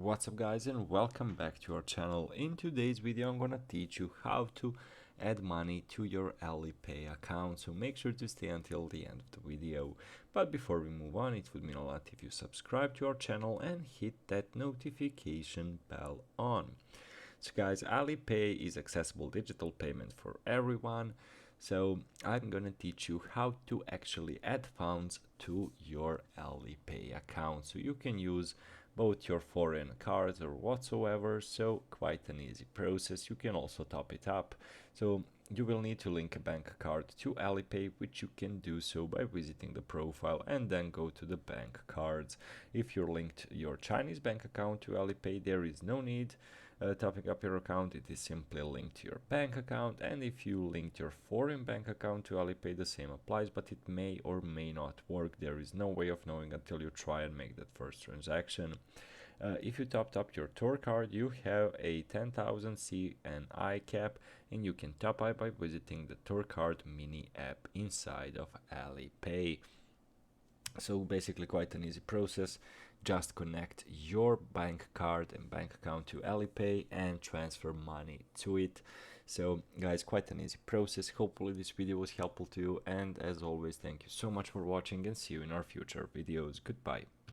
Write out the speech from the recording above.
What's up guys, and welcome back to our channel. In today's video I'm gonna teach you how to add money to your Alipay account, so make sure to stay until the end of the video. But before we move on, it would mean a lot if you subscribe to our channel and hit that notification bell on. So guys, Alipay is accessible digital payment for everyone. So I'm gonna teach you how to actually add funds to your Alipay account. So you can use both your foreign cards or whatsoever, so quite an easy process. You can also top it up. So you will need to link a bank card to Alipay, which you can do so by visiting the profile and then go to the bank cards. If you linked your Chinese bank account to Alipay, there is no need topping up your account. It is simply linked to your bank account, and if you linked your foreign bank account to Alipay, the same applies, but it may or may not work. There is no way of knowing until you try and make that first transaction. If you topped up your Tor card, you have a 10,000 CNI cap, and you can top up by visiting the Tor card mini app inside of Alipay. So basically quite an easy process. Just connect your bank card and bank account to Alipay and transfer money to it. So guys, quite an easy process. Hopefully this video was helpful to you, and as always, thank you so much for watching and see you in our future videos. Goodbye.